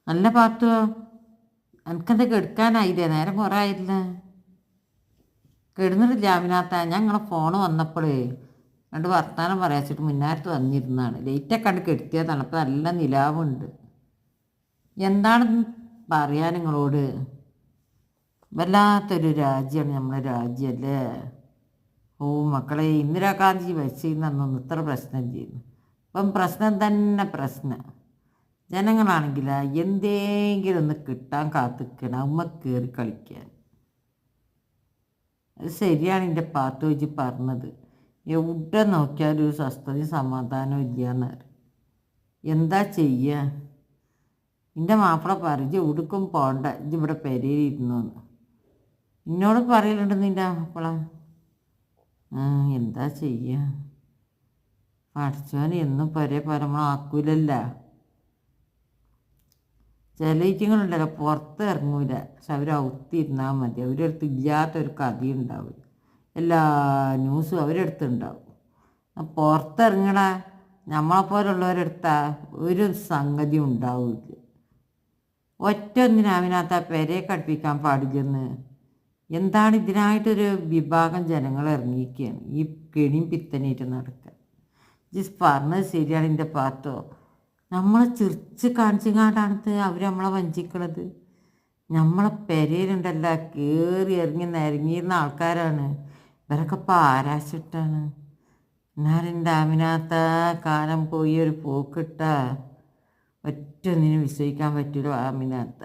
നല്ല പാത്തുവോ എനിക്കെന്താ കെടുക്കാനായില്ലേ? നേരം കുറേ ആയില്ല. കെടുന്നിട്ടില്ല അമിനാത്ത. ഞാൻ നിങ്ങളെ ഫോണ് വന്നപ്പോഴേ രണ്ട് വർത്തമാനം പറയാച്ചിട്ട് മുന്നാരത്ത് വന്നിരുന്നാണ്. ലേറ്റൊക്കെ കണ്ട് കെടുത്തിയതാണ്. അപ്പോൾ നല്ല നിലാവുണ്ട്. എന്താണ് പറയാൻ നിങ്ങളോട്? വല്ലാത്തൊരു രാജ്യമാണ് നമ്മളെ രാജ്യമല്ലേ. ഓ മക്കളെ, ഇന്ദിരാഗാന്ധി വെച്ചിരുന്നൊന്നും ഇത്ര പ്രശ്നം ചെയ്യുന്നു. ഇപ്പം പ്രശ്നം തന്നെ പ്രശ്നം. ജനങ്ങളാണെങ്കിൽ എന്തെങ്കിലും ഒന്ന് കിട്ടാൻ കാത്തിക്കണം ഉമ്മ കയറി കളിക്കാൻ. അത് ശരിയാണ് എൻ്റെ പാത്തോജി പറഞ്ഞത്. എവിടെ നോക്കിയാലും ഒരു സ്വസ്ഥതയും സമാധാനവും ഇല്ലയെന്ന്. എന്താ ചെയ്യുക? എൻ്റെ മാപ്പിള പറഞ്ഞു ഉടുക്കും പോണ്ട, ഇതിവിടെ പെരയിലിരുന്നോന്ന് എന്നോട് പറയലുണ്ട് നിൻ്റെ മാപ്പിള. എന്താ ചെയ്യുക? പഠിച്ചവൻ എന്നും പരേ പരമാക്കൂലല്ല. ചില ഈറ്റിങ്ങളുണ്ടല്ലോ പുറത്ത് ഇറങ്ങൂല, പക്ഷെ അവർ ഔത്തിരുന്നാൽ മതി. അവരടുത്ത് ഇല്ലാത്തൊരു കഥയുണ്ടാവില്ല. എല്ലാ ന്യൂസും അവരടുത്തുണ്ടാവും. പുറത്തിറങ്ങണ നമ്മളെപ്പോലുള്ളവരെടുത്താ ഒരു സംഗതി ഉണ്ടാവില്ല. ഒറ്റ ഒന്നിനും അവനകത്ത് ആ പെരയെ കടുപ്പിക്കാൻ പാടില്ലെന്ന്. എന്താണ് ഇതിനായിട്ടൊരു വിഭാഗം ജനങ്ങൾ ഇറങ്ങിയിരിക്കുകയാണ് ഈ കെണിയും പിത്തനായിട്ട് നടക്കുക. ജിസ് പറഞ്ഞത് ശരിയാണ് എൻ്റെ പാത്തോ. നമ്മളെ ചിരിച്ച് കാണിച്ചങ്ങാണ്ടാണ് അവർ നമ്മളെ വഞ്ചിക്കണത്. നമ്മളെ പെരയിലുണ്ടല്ല കയറി ഇറങ്ങി നിരങ്ങിയിരുന്ന ആൾക്കാരാണ് ഇവരൊക്കെ. ഇപ്പം ആരാശിട്ടാണ് എന്നാലും ഡാമിനകത്ത കാലം പോയി ഒരു പോക്കിട്ട ഒറ്റ ഒന്നിനും വിശ്വസിക്കാൻ പറ്റില്ല ആമിനകത്ത.